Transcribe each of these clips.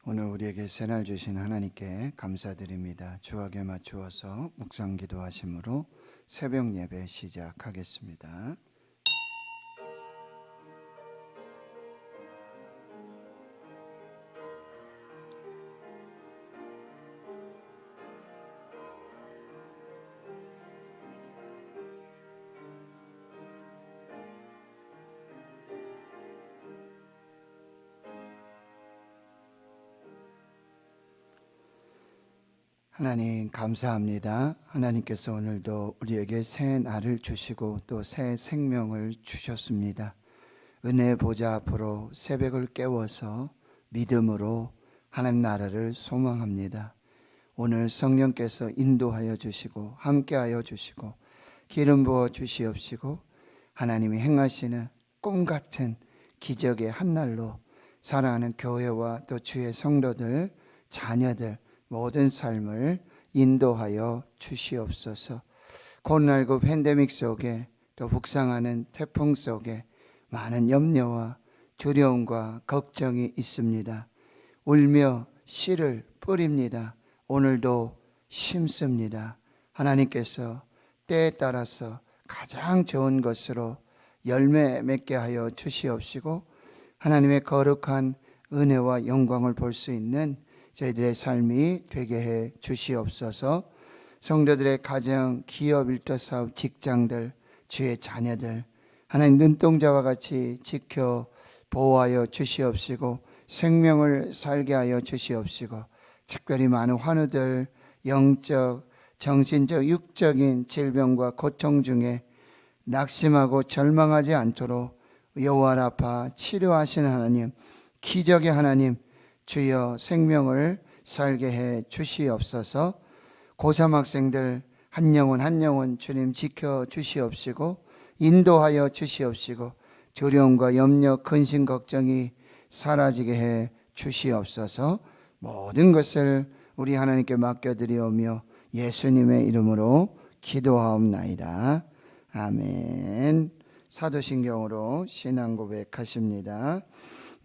오늘 우리에게 새날 주신 하나님께 감사드립니다. 주악에 맞추어서 묵상 기도하심으로 새벽 예배 시작하겠습니다. 하나님 감사합니다. 하나님께서 오늘도 우리에게 새 날을 주시고 또 새 생명을 주셨습니다. 은혜의 보좌 앞으로 새벽을 깨워서 믿음으로 하나님 나라를 소망합니다. 오늘 성령께서 인도하여 주시고 함께하여 주시고 기름 부어 주시옵시고 하나님이 행하시는 꿈같은 기적의 한날로 사랑하는 교회와 또 주의 성도들, 자녀들 모든 삶을 인도하여 주시옵소서. 코로나19 팬데믹 속에 또 북상하는 태풍 속에 많은 염려와 두려움과 걱정이 있습니다. 울며 씨를 뿌립니다. 오늘도 심습니다. 하나님께서 때에 따라서 가장 좋은 것으로 열매 맺게 하여 주시옵시고 하나님의 거룩한 은혜와 영광을 볼 수 있는 저희들의 삶이 되게 해 주시옵소서. 성도들의 가정, 기업, 일터 사업, 직장들, 주의 자녀들 하나님 눈동자와 같이 지켜 보호하여 주시옵시고 생명을 살게 하여 주시옵시고 특별히 많은 환우들 영적, 정신적, 육적인 질병과 고통 중에 낙심하고 절망하지 않도록 여호와 라파 치료하시는 하나님, 기적의 하나님 주여 생명을 살게 해 주시옵소서. 고3 학생들 한 영혼 주님 지켜 주시옵시고 인도하여 주시옵시고 두려움과 염려, 근심, 걱정이 사라지게 해 주시옵소서. 모든 것을 우리 하나님께 맡겨드리오며 예수님의 이름으로 기도하옵나이다. 아멘. 사도신경으로 신앙 고백하십니다.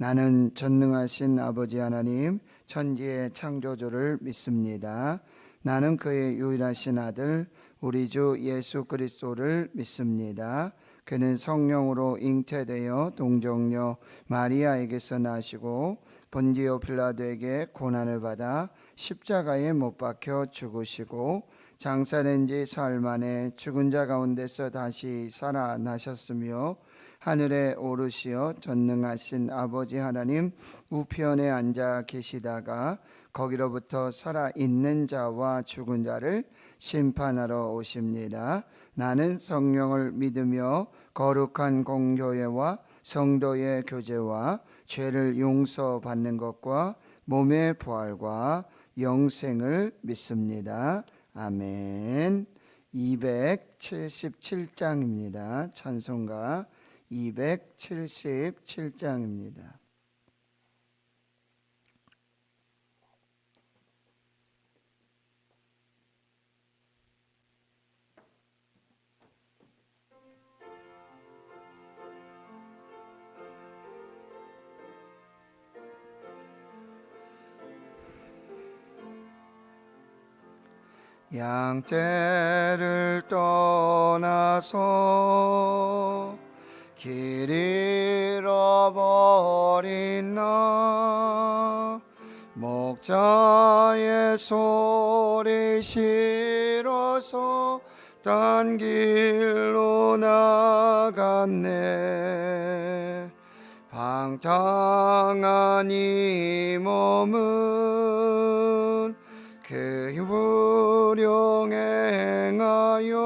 나는 전능하신 아버지 하나님 천지의 창조주를 믿습니다. 나는 그의 유일하신 아들 우리 주 예수 그리스도를 믿습니다. 그는 성령으로 잉태되어 동정녀 마리아에게서 나시고 본디오 빌라도에게 고난을 받아 십자가에 못 박혀 죽으시고 장사된 지 사흘 만에 죽은 자 가운데서 다시 살아나셨으며 하늘에 오르시어 전능하신 아버지 하나님 우편에 앉아 계시다가 거기로부터 살아있는 자와 죽은 자를 심판하러 오십니다. 나는 성령을 믿으며 거룩한 공교회와 성도의 교제와 죄를 용서받는 것과 몸의 부활과 영생을 믿습니다. 아멘. 277장입니다. 찬송가 277장입니다. 양떼를 떠나서 길 잃어버린 나 목자의 소리 싫어서 딴 길로 나갔네. 방탕한 이 몸은 그 불용에 행하여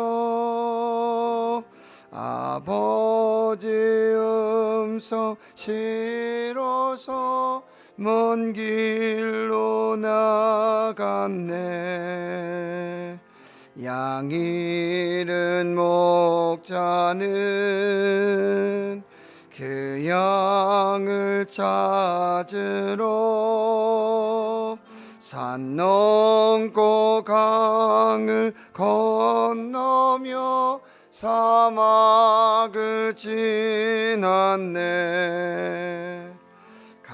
아버지 음성 싫어서 먼 길로 나갔네. 양 잃은 목자는 그 양을 찾으러 산 넘고 강을 건너며 사막을 지났네.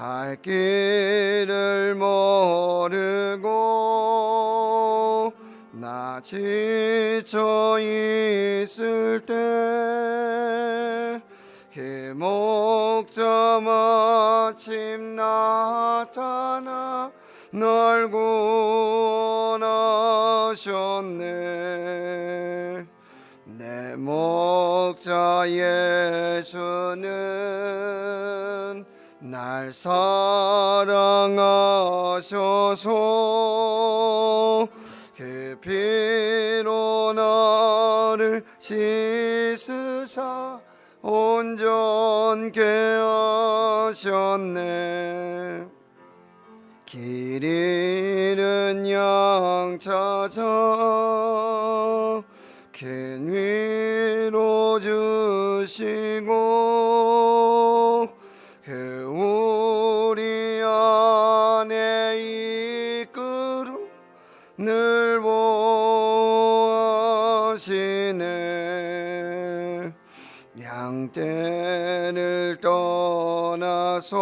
갈 길을 모르고 나 지쳐 있을 때 그 목자 마침 나타나 널 구원하셨네. 내 목자 예수는 날 사랑하셔서 그 피로 나를 씻으사 온전케 하셨네. 길 잃은 양 찾아 큰 위로 주시고 그 우리 안에 이끌어 늘 보호하시네. 양떼를 떠나서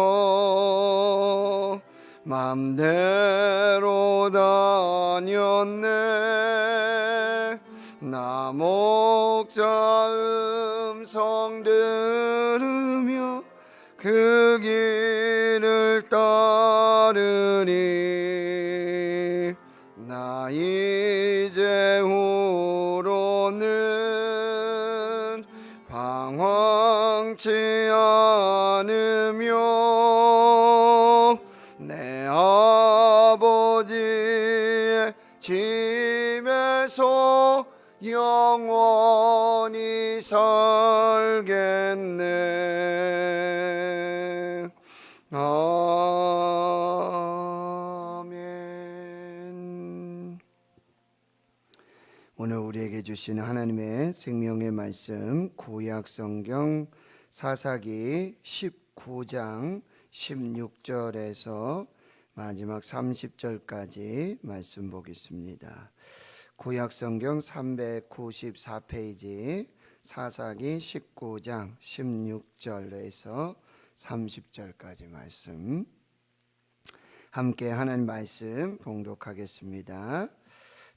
맘대로 다녔네. 나 목자 음성 들으며 그 길을 따르니 나 이제 후로는 방황치 않으며 내 아버지의 집에서 영원히 살겠네. 아멘. 오늘 우리에게 주시는 하나님의 생명의 말씀, 구약성경 사사기 19장 16절에서 마지막 30절까지 말씀 보겠습니다. 구약성경 394페이지 사사기 19장 16절에서 30절까지 말씀, 함께 하나님 말씀 봉독하겠습니다.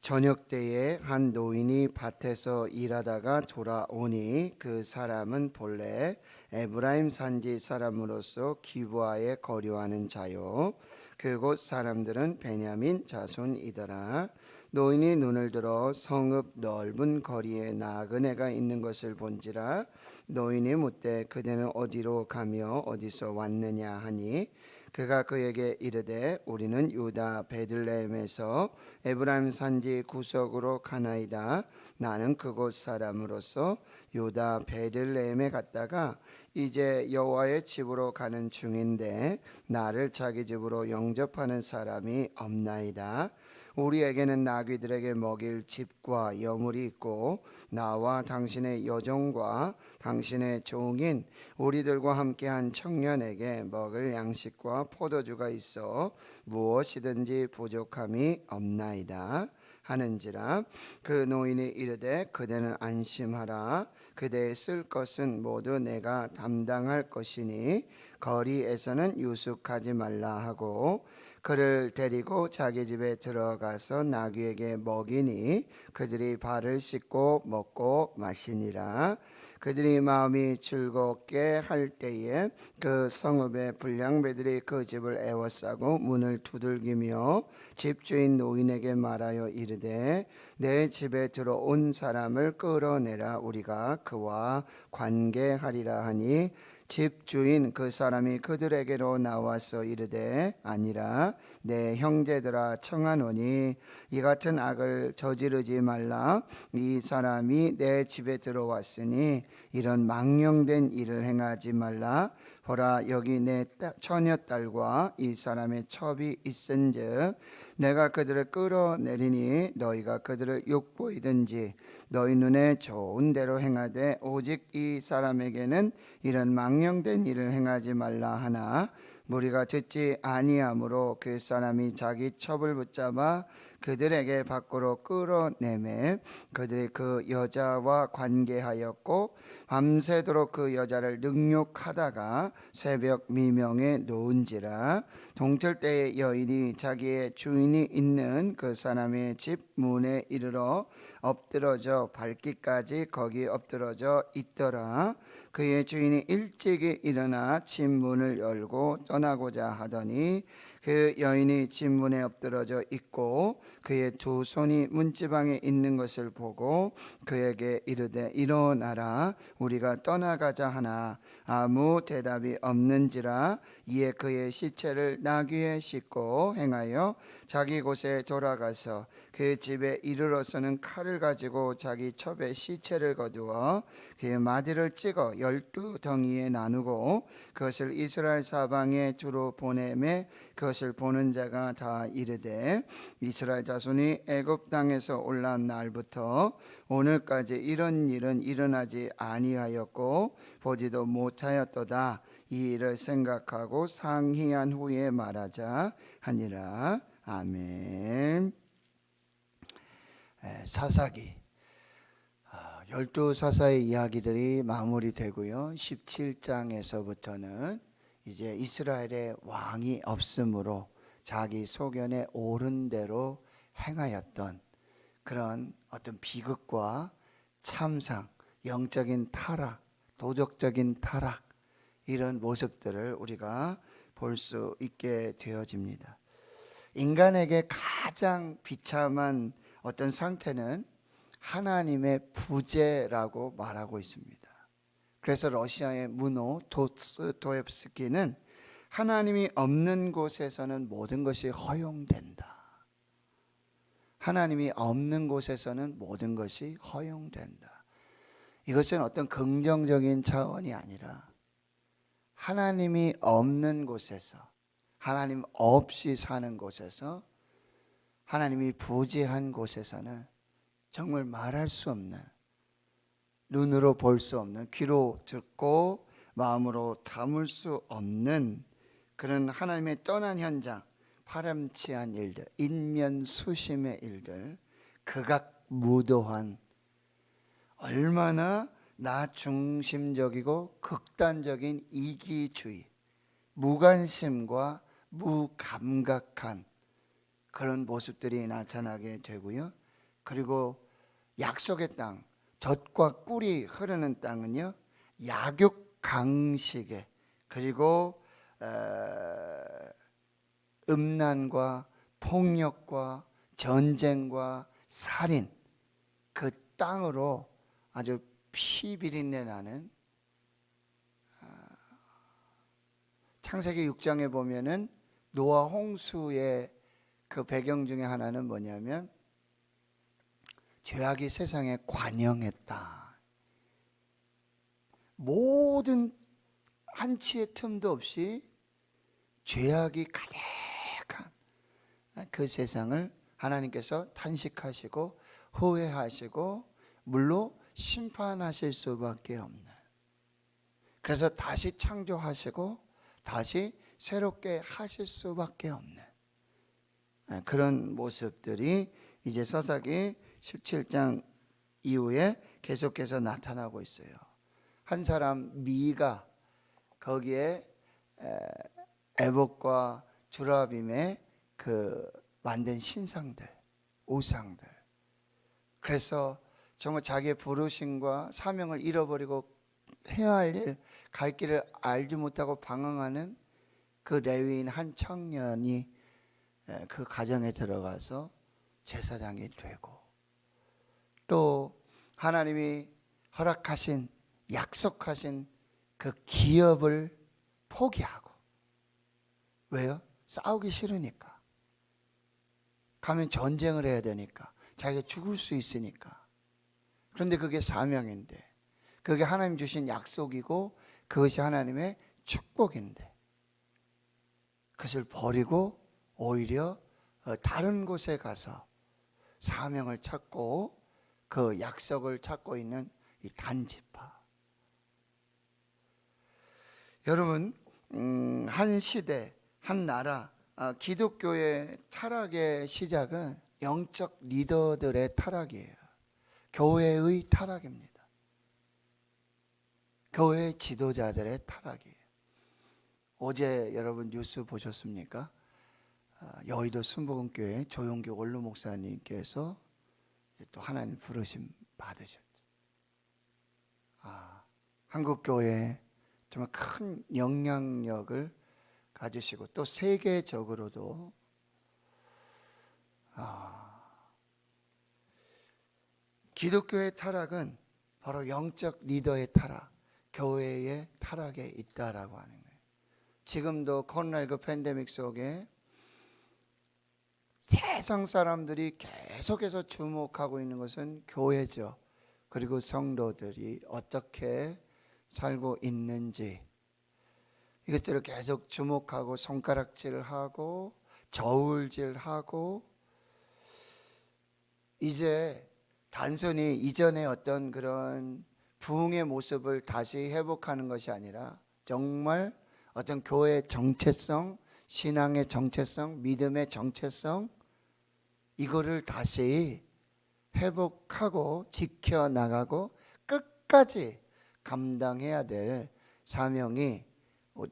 저녁 때에 한 노인이 밭에서 일하다가 돌아오니 그 사람은 본래 에브라임 산지 사람으로서 기브아에 거류하는 자요, 그곳 사람들은 베냐민 자손이더라. 노인이 눈을 들어 성읍 넓은 거리에 나그네가 있는 것을 본지라. 노인이 묻되 그대는 어디로 가며 어디서 왔느냐 하니 그가 그에게 이르되 우리는 유다 베들레헴에서 에브라임 산지 구석으로 가나이다. 나는 그곳 사람으로서 유다 베들레헴에 갔다가 이제 여호와의 집으로 가는 중인데 나를 자기 집으로 영접하는 사람이 없나이다. 우리에게는 나귀들에게 먹일 집과 여물이 있고 나와 당신의 여종과 당신의 종인 우리들과 함께한 청년에게 먹을 양식과 포도주가 있어 무엇이든지 부족함이 없나이다 하는지라. 그 노인이 이르되 그대는 안심하라. 그대의 쓸 것은 모두 내가 담당할 것이니 거리에서는 유숙하지 말라 하고 그를 데리고 자기 집에 들어가서 나귀에게 먹이니 그들이 발을 씻고 먹고 마시니라. 그들이 마음이 즐겁게 할 때에 그 성읍의 불량배들이 그 집을 애워싸고 문을 두들기며 집주인 노인에게 말하여 이르되 내 집에 들어온 사람을 끌어내라. 우리가 그와 관계하리라 하니 집주인 그 사람이 그들에게로 나와서 이르되 아니라 내 형제들아 청하노니 이 같은 악을 저지르지 말라. 이 사람이 내 집에 들어왔으니 이런 망령된 일을 행하지 말라. 보라 여기 내 처녀딸과 이 사람의 첩이 있은즉 내가 그들을 끌어내리니 너희가 그들을 욕보이든지 너희 눈에 좋은 대로 행하되 오직 이 사람에게는 이런 망령된 일을 행하지 말라 하나 무리가 듣지 아니하므로 그 사람이 자기 첩을 붙잡아 그들에게 밖으로 끌어내매 그들이 그 여자와 관계하였고 밤새도록 그 여자를 능욕하다가 새벽 미명에 놓은지라. 동틀 때에 여인이 자기의 주인이 있는 그 사람의 집 문에 이르러 엎드러져 밟기까지 거기 엎드러져 있더라. 그의 주인이 일찍이 일어나 집 문을 열고 떠나고자 하더니 그 여인이 집 문에 엎드러져 있고 그의 두 손이 문지방에 있는 것을 보고 그에게 이르되 일어나라 우리가 떠나가자 하나 아무 대답이 없는지라. 이에 그의 시체를 나귀에 싣고 행하여 자기 곳에 돌아가서 그 집에 이르러서는 칼을 가지고 자기 첩의 시체를 거두어 그의 마디를 찍어 12덩이에 나누고 그것을 이스라엘 사방에 두루 보내매 그것을 보는 자가 다 이르되 이스라엘 자손이 애굽 땅에서 올라온 날부터 오늘까지 이런 일은 일어나지 아니하였고 보지도 못하였도다. 이 일을 생각하고 상희한 후에 말하자 하니라. 아멘. 사사기 12사사의 이야기들이 마무리되고요. 17장에서부터는 이제 이스라엘의 왕이 없으므로 자기 소견에 옳은 대로 행하였던 그런 어떤 비극과 참상, 영적인 타락, 도덕적인 타락, 이런 모습들을 우리가 볼 수 있게 되어집니다. 인간에게 가장 비참한 어떤 상태는 하나님의 부재라고 말하고 있습니다. 그래서 러시아의 문호 도스토옙스키는 하나님이 없는 곳에서는 모든 것이 허용된다. 하나님이 없는 곳에서는 모든 것이 허용된다. 이것은 어떤 긍정적인 차원이 아니라 하나님이 없는 곳에서, 하나님 없이 사는 곳에서, 하나님이 부재한 곳에서는 정말 말할 수 없는, 눈으로 볼 수 없는, 귀로 듣고 마음으로 담을 수 없는 그런 하나님의 떠난 현장, 파렴치한 일들, 인면수심의 일들, 극악무도한, 얼마나 나 중심적이고 극단적인 이기주의, 무관심과 무감각한 그런 모습들이 나타나게 되고요. 그리고 약속의 땅, 젖과 꿀이 흐르는 땅은요, 약육강식의, 그리고 음란과 폭력과 전쟁과 살인, 그 땅으로 아주 피비린내 나는, 창세기 6장에 보면은 노아 홍수의 그 배경 중에 하나는 뭐냐면 죄악이 세상에 관영했다. 모든 한치의 틈도 없이 죄악이 가득한 그 세상을 하나님께서 탄식하시고 후회하시고 물로 심판하실 수밖에 없는, 그래서 다시 창조하시고 다시 새롭게 하실 수밖에 없는 그런 모습들이 이제 사사기 17장 이후에 계속해서 나타나고 있어요. 한 사람 미가 거기에 에봇과 주라빔의 그 만든 신상들, 우상들, 그래서 정말 자기의 부르심과 사명을 잃어버리고 해야 할 일, 갈 길을 알지 못하고 방황하는 그 레위인 한 청년이 그 가정에 들어가서 제사장이 되고, 또 하나님이 허락하신, 약속하신 그 기업을 포기하고, 왜요? 싸우기 싫으니까, 가면 전쟁을 해야 되니까, 자기가 죽을 수 있으니까. 그런데 그게 사명인데, 그게 하나님 주신 약속이고 그것이 하나님의 축복인데, 그것을 버리고 오히려 다른 곳에 가서 사명을 찾고 그 약속을 찾고 있는 이 단지파. 여러분, 한 시대, 한 나라, 기독교의 타락의 시작은 영적 리더들의 타락이에요. 교회의 타락입니다. 교회 지도자들의 타락이에요. 어제 여러분 뉴스 보셨습니까? 여의도 순복음교회 조용교 원로 목사님께서 또 하나님 부르심 받으셨죠. 한국 교회에 정말 큰 영향력을 가지시고 또 세계적으로도 기독교의 타락은 바로 영적 리더의 타락, 교회의 타락에 있다라고 하는 거예요. 지금도 코로나19 팬데믹 속에 세상 사람들이 계속해서 주목하고 있는 것은 교회죠. 그리고 성도들이 어떻게 살고 있는지 이것들을 계속 주목하고 손가락질하고 저울질하고 이제 단순히 이전의 어떤 그런 부흥의 모습을 다시 회복하는 것이 아니라 정말 어떤 교회의 정체성, 신앙의 정체성, 믿음의 정체성 이거를 다시 회복하고 지켜나가고 끝까지 감당해야 될 사명이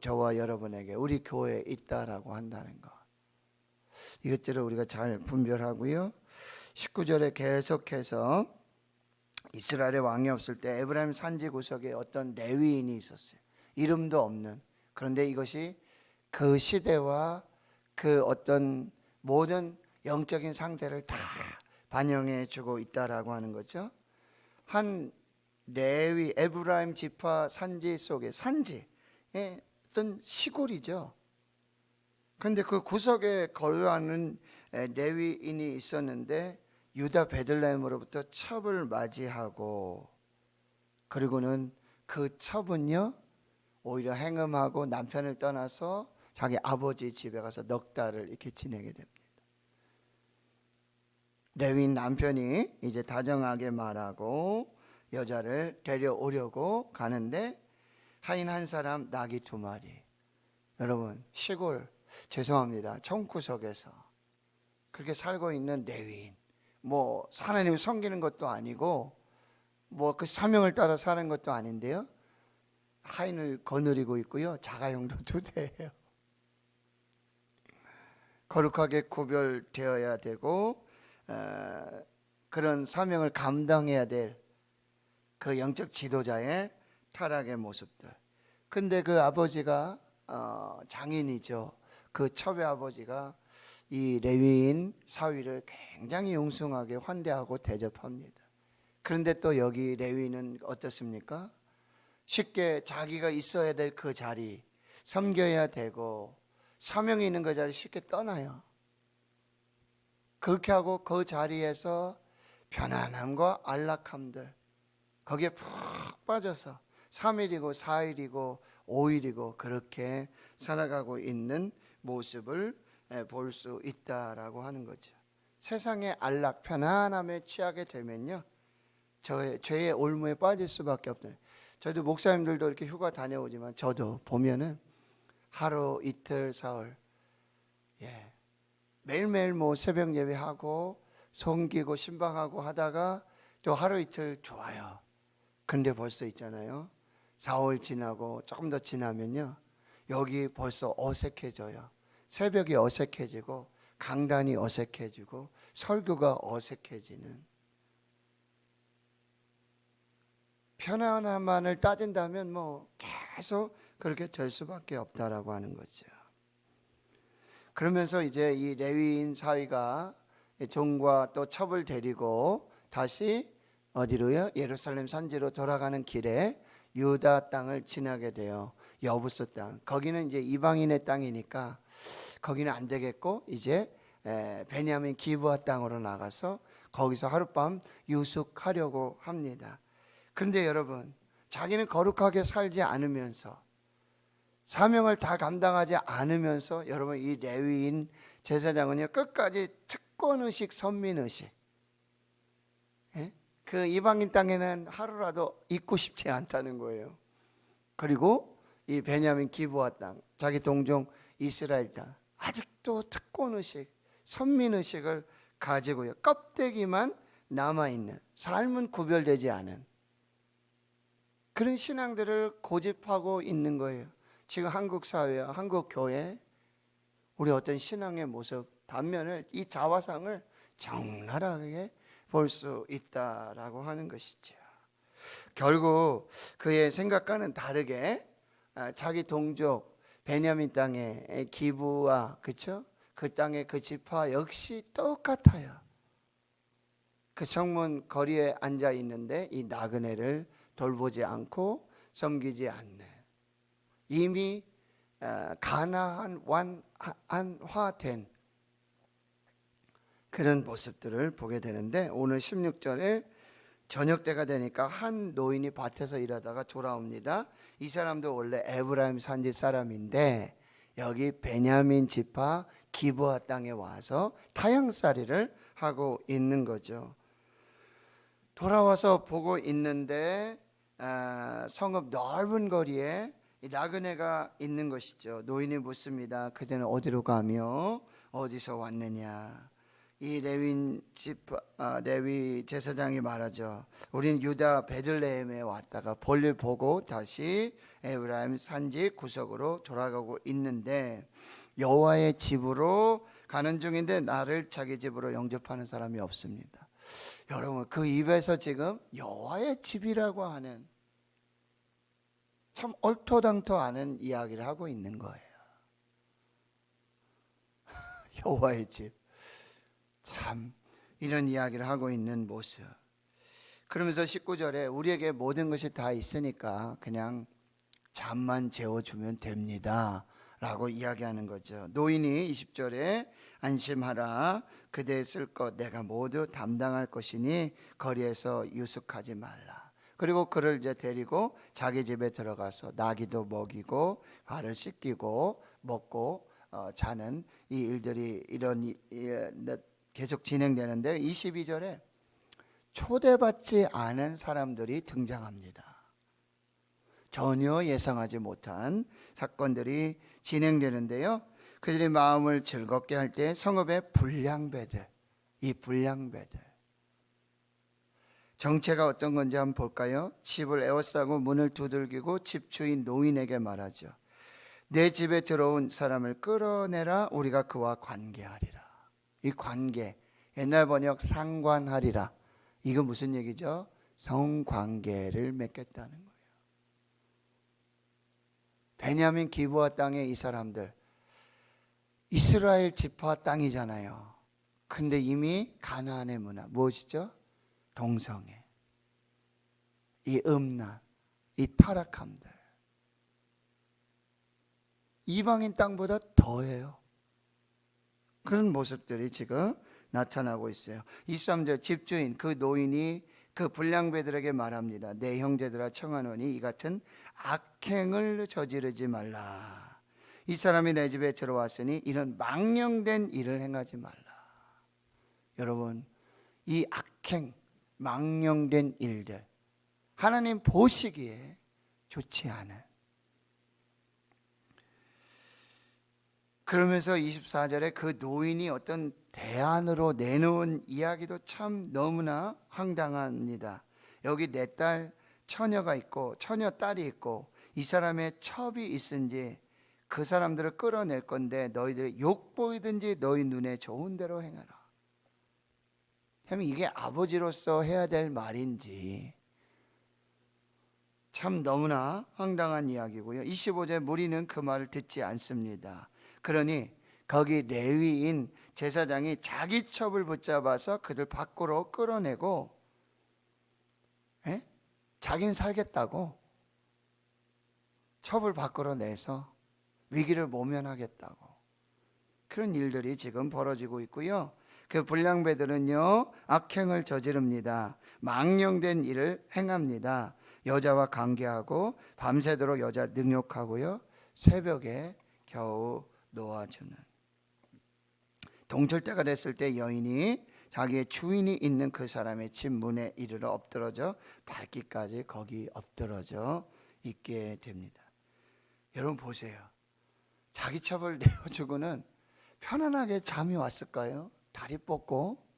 저와 여러분에게 우리 교회에 있다라고 한다는 것, 이것들을 우리가 잘 분별하고요. 19절에 계속해서 이스라엘의 왕이 없을 때 에브라임 산지 구석에 어떤 레위인이 있었어요. 이름도 없는. 그런데 이것이 그 시대와 그 어떤 모든 영적인 상태를 다 반영해 주고 있다라고 하는 거죠. 한 레위 에브라임 지파 산지 속에, 산지의 어떤 시골이죠. 그런데 그 구석에 거주하는 레위인이 있었는데 유다 베들레헴으로부터 첩을 맞이하고, 그리고는 그 첩은요 오히려 행음하고 남편을 떠나서 자기 아버지 집에 가서 넉 달을 이렇게 지내게 됩니다. 레위인 남편이 이제 다정하게 말하고 여자를 데려오려고 가는데 하인 한 사람, 나귀 2마리. 여러분, 시골, 죄송합니다, 총구석에서 그렇게 살고 있는 레위인, 뭐 하나님을 섬기는 것도 아니고 뭐 그 사명을 따라 사는 것도 아닌데요, 하인을 거느리고 있고요, 자가용도 2대예요. 거룩하게 구별되어야 되고 그런 사명을 감당해야 될 그 영적 지도자의 타락의 모습들. 근데 그 아버지가 장인이죠. 그 첩의 아버지가 이 레위인 사위를 굉장히 융숭하게 환대하고 대접합니다. 그런데 또 여기 레위인은 어떻습니까? 쉽게 자기가 있어야 될 그 자리, 섬겨야 되고 사명이 있는 그 자리 쉽게 떠나요. 그렇게 하고 그 자리에서 편안함과 안락함들, 거기에 푹 빠져서 3일이고 4일이고 5일이고 그렇게 살아가고 있는 모습을 볼 수 있다라고 하는 거죠. 세상의 안락, 편안함에 취하게 되면요, 죄의 올무에 빠질 수밖에 없다. 저도 목사님들도 이렇게 휴가 다녀오지만 저도 보면은 하루 이틀 사흘, 매일매일 뭐 새벽 예배하고 섬기고 신방하고 하다가 또 하루 이틀 좋아요. 근데 벌써 있잖아요, 4월 지나고 조금 더 지나면요, 여기 벌써 어색해져요. 새벽이 어색해지고 강단이 어색해지고 설교가 어색해지는. 편안함만을 따진다면 뭐 계속 그렇게 될 수밖에 없다라고 하는 거죠. 그러면서 이제 이 레위인 사위가 종과 또 첩을 데리고 다시 어디로요? 예루살렘 산지로 돌아가는 길에 유다 땅을 지나게 돼요. 여부스 땅. 거기는 이제 이방인의 땅이니까 거기는 안 되겠고 이제 베냐민 기브아 땅으로 나가서 거기서 하룻밤 유숙하려고 합니다. 그런데 여러분, 자기는 거룩하게 살지 않으면서 사명을 다 감당하지 않으면서 여러분, 이 레위인 제사장은요 끝까지 특권의식, 선민의식, 그 이방인 땅에는 하루라도 있고 싶지 않다는 거예요. 그리고 이 베냐민 기브아 땅, 자기 동종 이스라엘 땅, 아직도 특권의식, 선민의식을 가지고요, 껍데기만 남아있는, 삶은 구별되지 않은 그런 신앙들을 고집하고 있는 거예요. 지금 한국 사회와 한국 교회, 우리 어떤 신앙의 모습, 단면을, 이 자화상을 적나라하게 볼 수 있다라고 하는 것이죠. 결국 그의 생각과는 다르게 자기 동족 베냐민 땅의 기브와, 그쵸? 그 땅의 그 지파 역시 똑같아요. 그 성문 거리에 앉아 있는데 이 나그네를 돌보지 않고 섬기지 않는, 이미 가나안화된 그런 모습들을 보게 되는데, 오늘 16절에 저녁 때가 되니까 한 노인이 밭에서 일하다가 돌아옵니다. 이 사람도 원래 에브라임 산지 사람인데 여기 베냐민 지파 기브아 땅에 와서 타향살이를 하고 있는 거죠. 돌아와서 보고 있는데 성읍 넓은 거리에 나그네가 있는 것이죠. 노인이 묻습니다. 그대는 어디로 가며 어디서 왔느냐? 이 레위 제사장이 말하죠. 우린 유다 베들레헴에 왔다가 볼일 보고 다시 에브라임 산지 구석으로 돌아가고 있는데 여호와의 집으로 가는 중인데 나를 자기 집으로 영접하는 사람이 없습니다. 여러분, 그 입에서 지금 여호와의 집이라고 하는 참 얼토당토 않은 이야기를 하고 있는 거예요. 여호와의 집, 참 이런 이야기를 하고 있는 모습. 그러면서 19절에 우리에게 모든 것이 다 있으니까 그냥 잠만 재워주면 됩니다 라고 이야기하는 거죠. 노인이 20절에 안심하라, 그대 쓸 것 내가 모두 담당할 것이니 거리에서 유숙하지 말라. 그리고 그를 이제 데리고 자기 집에 들어가서 나귀도 먹이고 발을 씻기고 먹고 자는 이 일들이 계속 진행되는데, 22절에 초대받지 않은 사람들이 등장합니다. 전혀 예상하지 못한 사건들이 진행되는데요, 그들이 마음을 즐겁게 할 때 성읍의 불량배들, 이 불량배들 정체가 어떤 건지 한번 볼까요? 집을 에워싸고 문을 두들기고 집주인 노인에게 말하죠. 내 집에 들어온 사람을 끌어내라, 우리가 그와 관계하리라. 이 관계, 옛날 번역 상관하리라. 이거 무슨 얘기죠? 성관계를 맺겠다는 거예요. 베냐민 기브아 땅의 이 사람들, 이스라엘 지파 땅이잖아요. 근데 이미 가나안의 문화, 무엇이죠? 동성애, 이 음란, 이 타락함들, 이방인 땅보다 더해요. 그런 모습들이 지금 나타나고 있어요. 23절, 집주인 그 노인이 그 불량배들에게 말합니다. 내 형제들아 청하노니 이 같은 악행을 저지르지 말라. 이 사람이 내 집에 들어왔으니 이런 망령된 일을 행하지 말라. 여러분, 이 악행, 망령된 일들, 하나님 보시기에 좋지 않은, 그러면서 24절에 그 노인이 어떤 대안으로 내놓은 이야기도 참 너무나 황당합니다. 여기 내 딸 처녀가 있고 처녀 딸이 있고 이 사람의 첩이 있은지 그 사람들을 끌어낼 건데 너희들이 욕 보이든지 너희 눈에 좋은 대로 행하라. 그럼 이게 아버지로서 해야 될 말인지 참 너무나 황당한 이야기고요. 25절, 무리는 그 말을 듣지 않습니다. 그러니 거기 레위인 제사장이 자기 첩을 붙잡아서 그들 밖으로 끌어내고, 자긴 살겠다고 첩을 밖으로 내서 위기를 모면하겠다고, 그런 일들이 지금 벌어지고 있고요. 그 불량배들은요, 악행을 저지릅니다. 망령된 일을 행합니다. 여자와 관계하고 밤새도록 여자 능욕하고요, 새벽에 겨우 놓아주는. 동철 때가 됐을 때 여인이 자기의 주인이 있는 그 사람의 집 문에 이르러 엎드러져 밟기까지 거기 엎드러져 있게 됩니다. 여러분 보세요. 자기 첩을 내어주고는 편안하게 잠이 왔을까요? 다리 뻗고.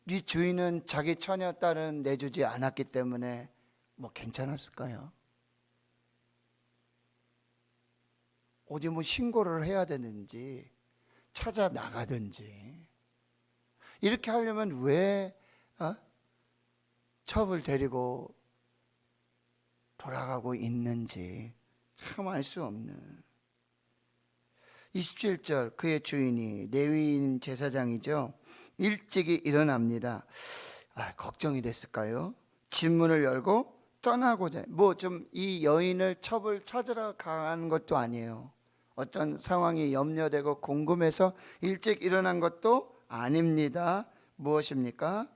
네 주인은 자기 처녀 딸은 내주지 않았기 때문에 뭐 괜찮았을까요? 어디 뭐 신고를 해야 되는지 찾아 나가든지 이렇게 하려면 왜 첩을 데리고 돌아가고 있는지 참 알 수 없는. 27절 그의 주인이 레위인 제사장이죠. 일찍이 일어납니다. 걱정이 됐을까요? 집문을 열고 떠나고자 뭐 좀 이 여인을 첩을 찾으러 가는 것도 아니에요. 어떤 상황이 염려되고 궁금해서 일찍 일어난 것도 아닙니다. 무엇입니까?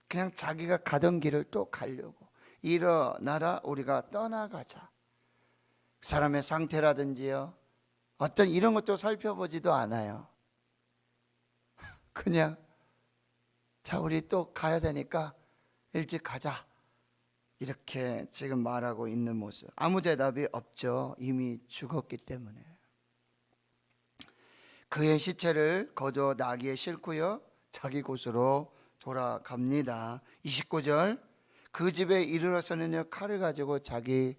그냥 자기가 가던 길을 또 가려고. 일어나라 우리가 떠나가자. 사람의 상태라든지요 어떤 이런 것도 살펴보지도 않아요. 그냥 자 우리 또 가야 되니까 일찍 가자 이렇게 지금 말하고 있는 모습. 아무 대답이 없죠. 이미 죽었기 때문에. 그의 시체를 거두어 나귀에 싣고요 자기 곳으로 돌아갑니다. 29절 그 집에 이르러서는요 칼을 가지고 자기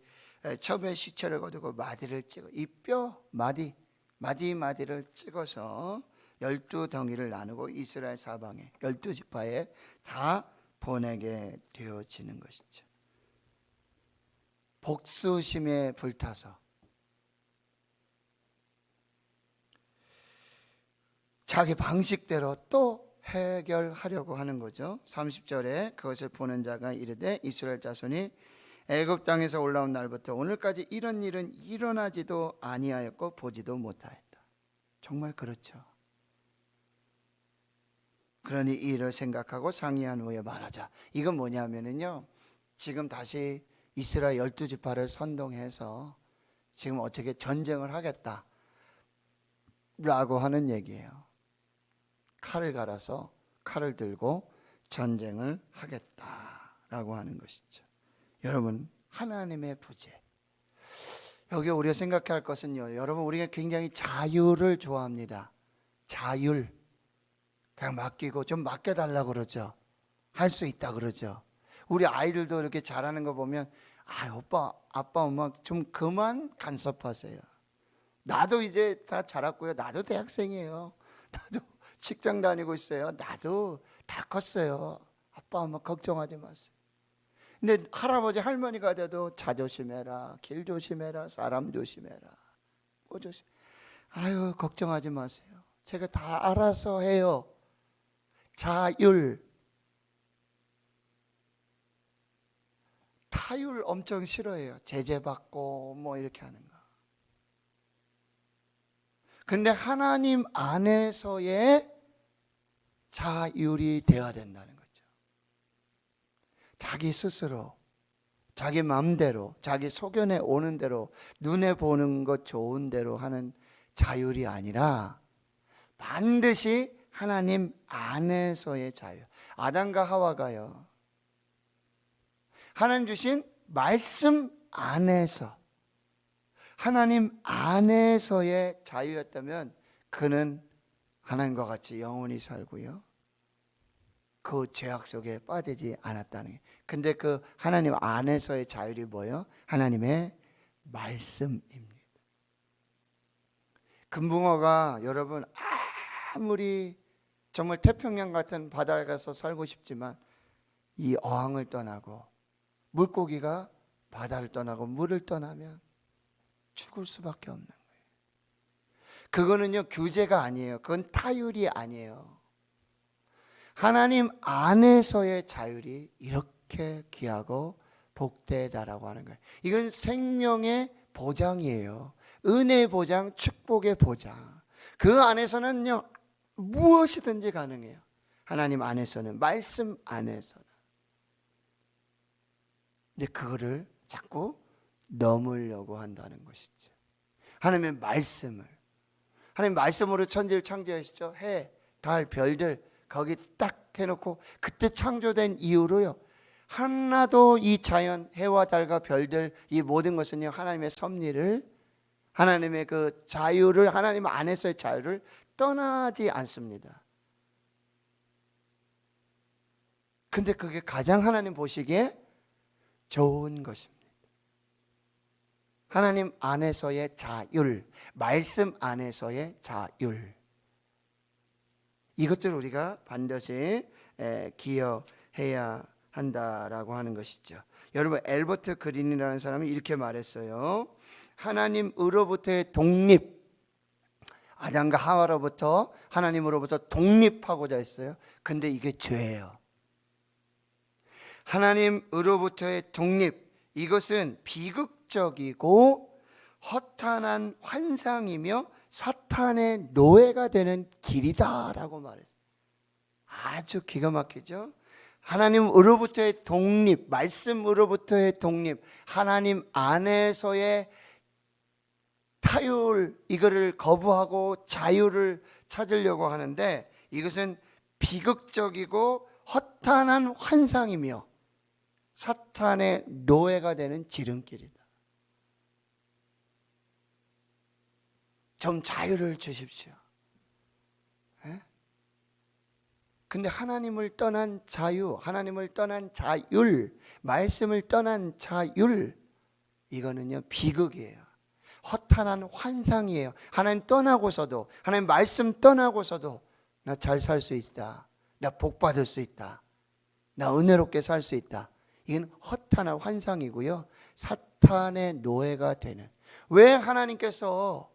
첩의 시체를 거두고 마디를 찍어 이 뼈 마디를 찍어서 12덩이를 나누고 이스라엘 사방에 12지파에 다 보내게 되어지는 것이죠. 복수심에 불타서 자기 방식대로 또 해결하려고 하는 거죠. 30절에 그것을 보는 자가 이르되 이스라엘 자손이 애굽 땅에서 올라온 날부터 오늘까지 이런 일은 일어나지도 아니하였고 보지도 못하였다. 정말 그렇죠. 그러니 이 일을 생각하고 상의한 후에 말하자. 이건 뭐냐면요 지금 다시 이스라엘 12지파를 선동해서 지금 어떻게 전쟁을 하겠다 라고 하는 얘기예요. 칼을 갈아서 칼을 들고 전쟁을 하겠다라고 하는 것이죠. 여러분 하나님의 부재. 여기 우리가 생각해야 할 것은요 여러분 우리가 굉장히 자유를 좋아합니다. 자율 그냥 맡기고 좀 맡겨달라고 그러죠. 할 수 있다 그러죠. 우리 아이들도 이렇게 잘하는 거 보면 오빠 아빠 엄마 좀 그만 간섭하세요. 나도 이제 다 자랐고요. 나도 대학생이에요. 나도 직장 다니고 있어요. 나도 다 컸어요. 아빠 엄마 걱정하지 마세요. 근데 할아버지 할머니가 돼도 차 조심해라, 길 조심해라, 사람 조심해라, 뭐 조심. 걱정하지 마세요. 제가 다 알아서 해요. 자율. 타율 엄청 싫어해요. 제재받고 뭐 이렇게 하는 거. 근데 하나님 안에서의 자율이 되어야 된다는 거죠. 자기 스스로 자기 마음대로 자기 소견에 오는 대로 눈에 보는 것 좋은 대로 하는 자율이 아니라 반드시 하나님 안에서의 자유. 아담과 하와가요 하나님 주신 말씀 안에서 하나님 안에서의 자유였다면 그는 하나님과 같이 영원히 살고요 그 죄악 속에 빠지지 않았다는 게. 근데 그 하나님 안에서의 자율이 뭐예요? 하나님의 말씀입니다. 금붕어가 여러분 아무리 정말 태평양 같은 바다에 가서 살고 싶지만 이 어항을 떠나고 물고기가 바다를 떠나고 물을 떠나면 죽을 수밖에 없는 거예요. 그거는요 규제가 아니에요. 그건 타율이 아니에요. 하나님 안에서의 자율이 이렇게 귀하고 복되다라고 하는 거예요. 이건 생명의 보장이에요. 은혜의 보장, 축복의 보장. 그 안에서는요 무엇이든지 가능해요. 하나님 안에서는, 말씀 안에서는. 근데 그거를 자꾸 넘으려고 한다는 것이죠. 하나님의 말씀을, 하나님 말씀으로 천지를 창조하시죠. 해, 달, 별들 거기 딱 해놓고 그때 창조된 이후로요 하나도 이 자연, 해와 달과 별들, 이 모든 것은요, 하나님의 섭리를, 하나님의 그 자유를, 하나님 안에서의 자유를 떠나지 않습니다. 근데 그게 가장 하나님 보시기에 좋은 것입니다. 하나님 안에서의 자율, 말씀 안에서의 자율, 이것들을 우리가 반드시 기억해야 한다라고 하는 것이죠. 여러분, 엘버트 그린이라는 사람이 이렇게 말했어요. 하나님으로부터의 독립, 아담과 하와로부터 하나님으로부터 독립하고자 했어요. 근데 이게 죄예요. 하나님으로부터의 독립, 이것은 비극적이고 허탄한 환상이며 사탄의 노예가 되는 길이다라고 말했어요. 아주 기가 막히죠. 하나님으로부터의 독립, 말씀으로부터의 독립, 하나님 안에서의 타율, 이거를 거부하고 자유를 찾으려고 하는데, 이것은 비극적이고 허탄한 환상이며 사탄의 노예가 되는 지름길이다. 좀 자유를 주십시오. 근데 하나님을 떠난 자유, 하나님을 떠난 자율, 말씀을 떠난 자율, 이거는요 비극이에요. 허탄한 환상이에요. 하나님 떠나고서도, 하나님 말씀 떠나고서도 나 잘 살 수 있다, 나 복 받을 수 있다, 나 은혜롭게 살 수 있다, 이건 허탄한 환상이고요, 사탄의 노예가 되는. 왜 하나님께서,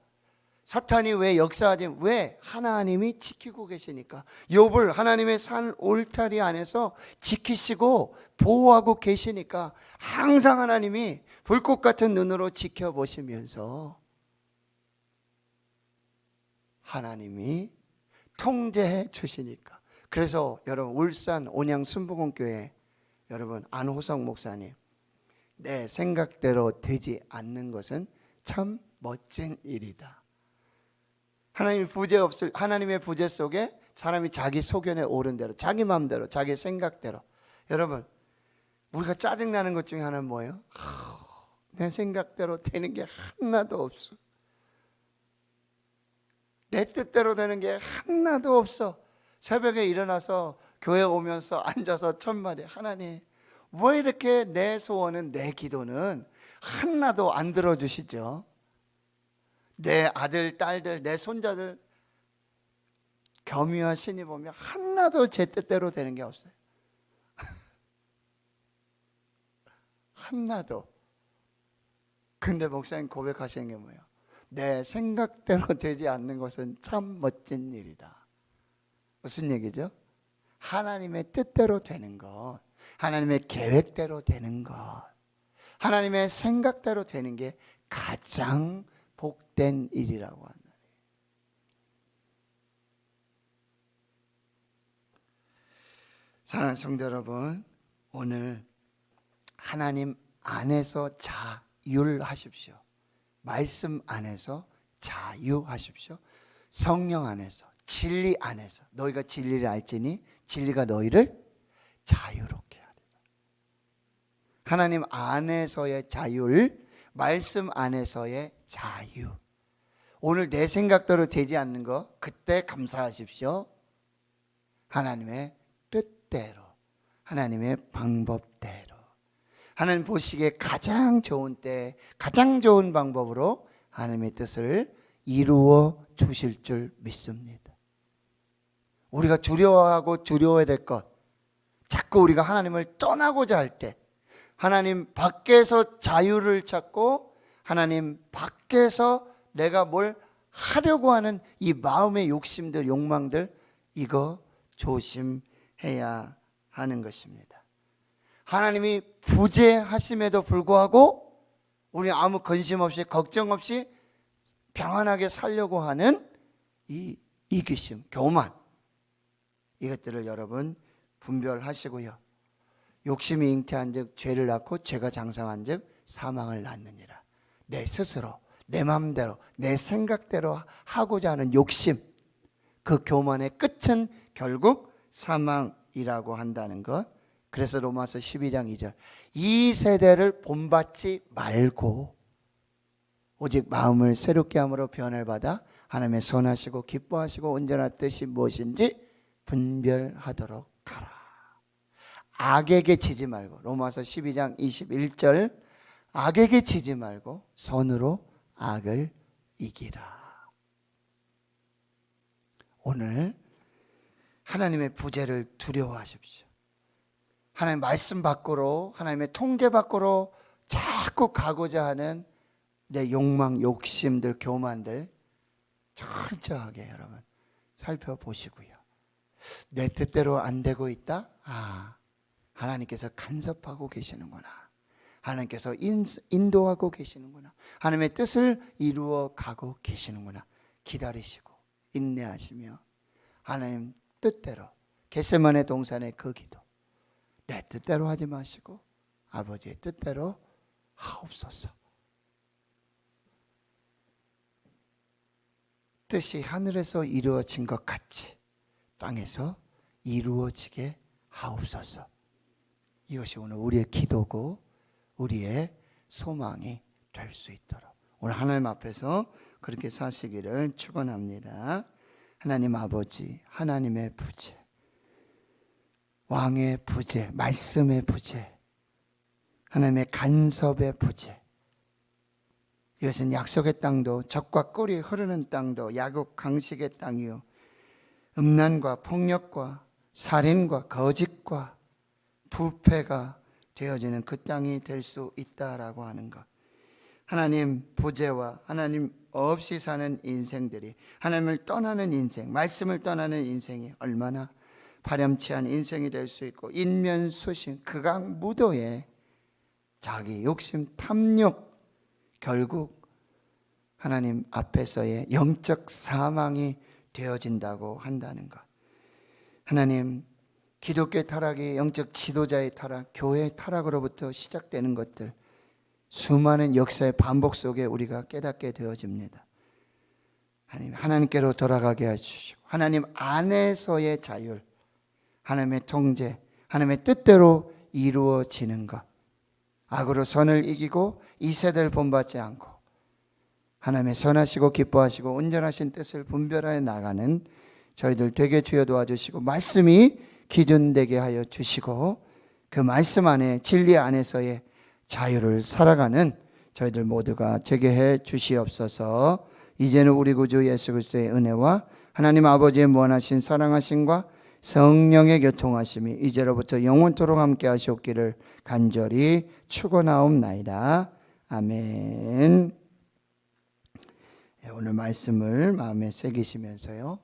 사탄이 왜 역사하지? 왜? 하나님이 지키고 계시니까. 욥을 하나님의 산 울타리 안에서 지키시고 보호하고 계시니까 항상 하나님이 불꽃 같은 눈으로 지켜보시면서 하나님이 통제해 주시니까. 그래서 여러분, 울산 온양 순복음교회 여러분, 안호성 목사님, 내 생각대로 되지 않는 것은 참 멋진 일이다. 하나님의 부재 속에 사람이 자기 소견에 오른 대로, 자기 마음대로, 자기 생각대로. 여러분, 우리가 짜증나는 것 중에 하나는 뭐예요? 내 생각대로 되는 게 하나도 없어. 내 뜻대로 되는 게 하나도 없어. 새벽에 일어나서 교회 오면서 앉아서 첫마디, 하나님 왜 이렇게 내 소원은, 내 기도는 하나도 안 들어주시죠? 내 아들, 딸들, 내 손자들 겸유와 신이 보면 하나도 제 뜻대로 되는 게 없어요. 하나도. 근데 목사님 고백하시는 게 뭐예요? 내 생각대로 되지 않는 것은 참 멋진 일이다. 무슨 얘기죠? 하나님의 뜻대로 되는 것, 하나님의 계획대로 되는 것, 하나님의 생각대로 되는 게 가장 복된 일이라고 한다. 사랑하는 성도 여러분, 오늘 하나님 안에서 자율하십시오. 말씀 안에서 자유하십시오. 성령 안에서, 진리 안에서, 너희가 진리를 알지니 진리가 너희를 자유롭게 하리라. 하나님 안에서의 자율, 말씀 안에서의 자유. 오늘 내 생각대로 되지 않는 거, 그때 감사하십시오. 하나님의 뜻대로, 하나님의 방법대로, 하나님 보시기에 가장 좋은 때, 가장 좋은 방법으로 하나님의 뜻을 이루어 주실 줄 믿습니다. 우리가 두려워하고 두려워야 될 것, 자꾸 우리가 하나님을 떠나고자 할 때, 하나님 밖에서 자유를 찾고 하나님 밖에서 내가 뭘 하려고 하는 이 마음의 욕심들, 욕망들, 이거 조심해야 하는 것입니다. 하나님이 부재하심에도 불구하고 우리 아무 근심 없이, 걱정 없이 평안하게 살려고 하는 이 이기심, 교만, 이것들을 여러분 분별하시고요. 욕심이 잉태한 즉 죄를 낳고 죄가 장성한 즉 사망을 낳느니라. 내 스스로, 내 마음대로, 내 생각대로 하고자 하는 욕심, 그 교만의 끝은 결국 사망이라고 한다는 것, 그래서 로마서 12장 2절 이 세대를 본받지 말고 오직 마음을 새롭게 함으로 변을 받아 하나님의 선하시고 기뻐하시고 온전한 뜻이 무엇인지 분별하도록 하라. 악에게 지지 말고 로마서 12장 21절 악에게 지지 말고 선으로 악을 이기라. 오늘 하나님의 부재를 두려워하십시오. 하나님 말씀 밖으로 하나님의 통제 밖으로 자꾸 가고자 하는 내 욕망, 욕심들, 교만들 철저하게 여러분 살펴보시고요. 내 뜻대로 안 되고 있다? 하나님께서 간섭하고 계시는구나. 하나님께서 인도하고 계시는구나. 하나님의 뜻을 이루어 가고 계시는구나. 기다리시고 인내하시며 하나님 뜻대로 겟세마네 동산의 그 기도 내 뜻대로 하지 마시고 아버지의 뜻대로 하옵소서. 뜻이 하늘에서 이루어진 것 같이 땅에서 이루어지게 하옵소서. 이것이 오늘 우리의 기도고 우리의 소망이 될 수 있도록 오늘 하나님 앞에서 그렇게 사시기를 축원합니다. 하나님 아버지, 하나님의 부재, 왕의 부재, 말씀의 부재, 하나님의 간섭의 부재, 이것은 약속의 땅도 젖과 꿀이 흐르는 땅도 야곱 강식의 땅이요 음란과 폭력과 살인과 거짓과 부패가 되어지는 그 땅이 될 수 있다라고 하는 것. 하나님 부재와 하나님 없이 사는 인생들이 하나님을 떠나는 인생, 말씀을 떠나는 인생이 얼마나 파렴치한 인생이 될 수 있고 인면수심, 극악무도의 자기 욕심, 탐욕 결국 하나님 앞에서의 영적 사망이 되어진다고 한다는 것. 하나님 기독교의 타락이 영적 지도자의 타락, 교회의 타락으로부터 시작되는 것들 수많은 역사의 반복 속에 우리가 깨닫게 되어집니다. 하나님께로 돌아가게 해주시고 하나님 안에서의 자율, 하나님의 통제, 하나님의 뜻대로 이루어지는 것, 악으로 선을 이기고 이 세대를 본받지 않고 하나님의 선하시고 기뻐하시고 온전하신 뜻을 분별하여 나가는 저희들 되게 주여 도와주시고 말씀이 기준되게 하여 주시고 그 말씀 안에 진리 안에서의 자유를 살아가는 저희들 모두가 되게 해 주시옵소서. 이제는 우리 구주 예수 그리스도의 은혜와 하나님 아버지의 무한하신 사랑하심과 성령의 교통하심이 이제로부터 영원토록 함께 하시옵기를 간절히 축원하옵나이다. 아멘. 오늘 말씀을 마음에 새기시면서요